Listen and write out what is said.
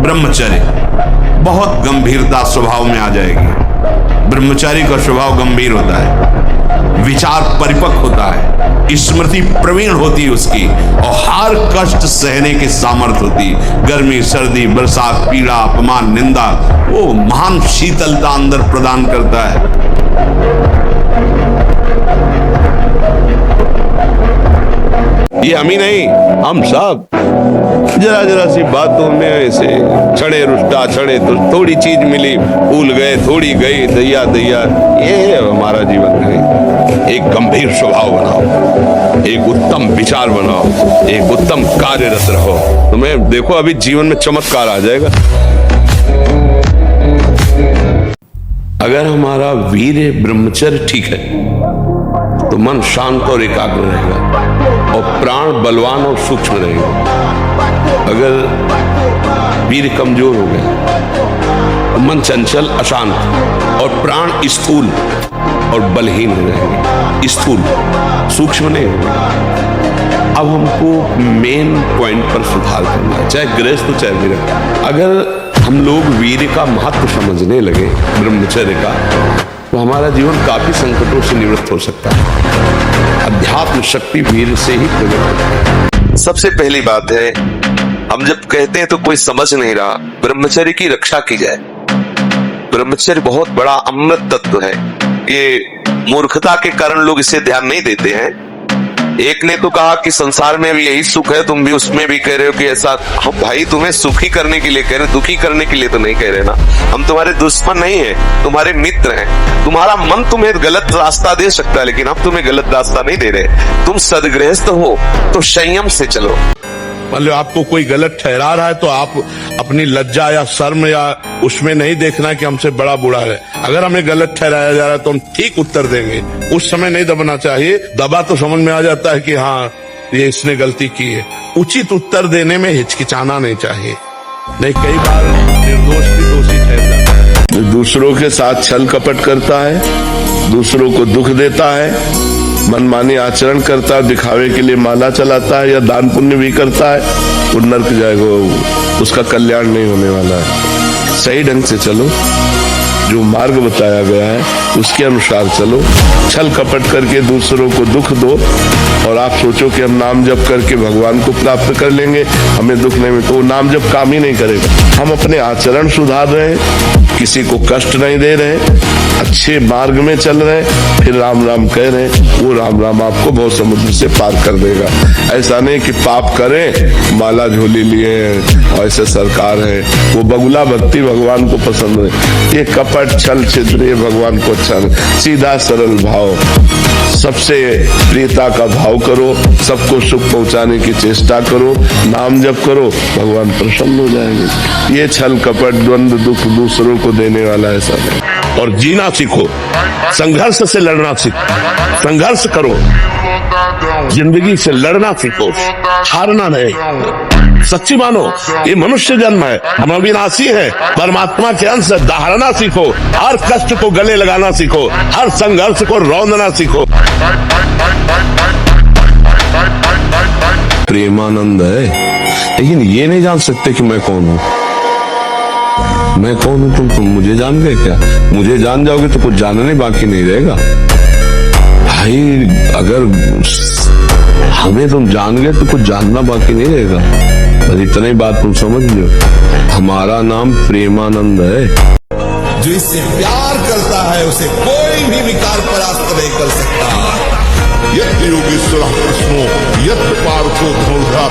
ब्रह्मचर्य बहुत गंभीरता स्वभाव में आ जाएगी। ब्रह्मचारी का स्वभाव गंभीर होता है, विचार परिपक्व होता है, स्मृति प्रवीण होती है उसकी, और हर कष्ट सहने की सामर्थ्य होती, गर्मी सर्दी बरसात पीड़ा अपमान निंदा, वो महान शीतलता अंदर प्रदान करता है। ये हम ही नहीं, हम सब जरा जरा सी बातों में ऐसे छड़े रुष्टा छड़े तो थोड़ी चीज मिली भूल गए, थोड़ी गई दैया दैया, ये हमारा जीवन है। एक गंभीर स्वभाव बनाओ, एक उत्तम विचार बनाओ, एक उत्तम कार्यरत रहो, तुम्हें देखो अभी जीवन में चमत्कार आ जाएगा। अगर हमारा वीर्य ब्रह्मचर्य ठीक है तो मन शांत और एकाग्र रहेगा और प्राण बलवान और सूक्ष्म रहेगा। अगर वीर्य कमजोर हो गया तो मन चंचल अशांत और प्राण स्थूल और बलहीन हो जाएंगे, स्थूल सूक्ष्म नहीं होगा। अब हमको मेन पॉइंट पर सुधार करना है, चाहे गृहस्थ हो चाहे विरक्त। अगर हम लोग वीर्य का महत्व समझने लगे, ब्रह्मचर्य का, तो हमारा जीवन काफी संकटों से निवृत्त हो सकता है। अध्यात्म शक्ति वीर्य से ही प्रकट होती है। सबसे पहली बात है, हम जब कहते हैं तो कोई समझ नहीं रहा, ब्रह्मचर्य की रक्षा की जाए। ब्रह्मचर्य बहुत बड़ा अमृत तत्व है, ये मूर्खता के कारण लोग इसे ध्यान नहीं देते हैं। एक ने तो कहा कि संसार में भी यही सुख है, तुम भी उसमें भी कह रहे हो कि ऐसा। हम भाई तुम्हें सुखी करने के लिए कह रहे, दुखी करने के लिए तो नहीं कह रहे ना। हम तुम्हारे दुश्मन नहीं है, तुम्हारे मित्र हैं। तुम्हारा मन तुम्हें गलत रास्ता दे सकता है, लेकिन हम तुम्हें गलत रास्ता नहीं दे रहे। तुम सदगृहस्थ हो तो संयम से चलो। मतलब आपको कोई गलत ठहरा रहा है तो आप अपनी लज्जा या शर्म या उसमें नहीं देखना कि हमसे बड़ा बूढ़ा है। अगर हमें गलत ठहराया जा रहा है तो हम ठीक उत्तर देंगे, उस समय नहीं दबना चाहिए। दबा तो समझ में आ जाता है कि हाँ ये इसने गलती की है। उचित उत्तर देने में हिचकिचाना नहीं चाहिए, नहीं कई बार निर्दोष भी दोषी ठहर जाता है। दूसरों के साथ छल कपट करता है, दूसरों को दुख देता है, मनमानी आचरण करता है, दिखावे के लिए माला चलाता है या दान पुण्य भी करता है, वो नरक जाएगा, उसका कल्याण नहीं होने वाला है। सही ढंग से चलो, जो मार्ग बताया गया है उसके अनुसार चलो। छल कपट करके दूसरों को दुख दो और आप सोचो कि हम नाम जप करके भगवान को प्राप्त कर लेंगे, हमें दुख नहीं मिले, तो नाम जप काम ही नहीं करेगा। हम अपने आचरण सुधार रहे हैं, किसी को कष्ट नहीं दे रहे, अच्छे मार्ग में चल रहे, फिर राम राम कह रहे, वो राम राम आपको बहुत समुद्र से पार कर देगा। ऐसा नहीं कि पाप करें माला झोली लिए हैं ऐसे सरकार है, वो बगुला भक्ति भगवान को पसंद है। ये कपट छल छिद्र ये भगवान को अच्छा नहीं। सीधा सरल भाव, सबसे प्रियता का भाव करो, सबको सुख पहुंचाने की चेष्टा करो, नाम जप करो, भगवान प्रसन्न हो जाएंगे। ये छल कपट द्वंद्व दुख दूसरों को देने वाला ऐसा नहीं। और जीना सीखो, संघर्ष से लड़ना सीखो, संघर्ष करो, जिंदगी से लड़ना सीखो, हारना नहीं। सच्ची मानो ये मनुष्य जन्म है, हम अविनाशी है, परमात्मा के अंश है। दहाड़ना सीखो, हर कष्ट को गले लगाना सीखो, हर संघर्ष को रौंदना सीखो। प्रेमानंद है, लेकिन ये नहीं जान सकते कि मैं कौन हूँ। मैं कौन हूँ तुम मुझे जान गए क्या? मुझे जान जाओगे तो कुछ जानने बाकी नहीं रहेगा भाई। अगर हमें तुम जान गए तो कुछ जानना बाकी नहीं रहेगा। बस इतना ही बात तुम समझ लो, हमारा नाम प्रेमानंद है। जो इससे प्यार करता है उसे कोई भी विकार परास्त नहीं कर सकता। यत् योगेश्वर कृष्णो यत् पार्थो धनुर्धा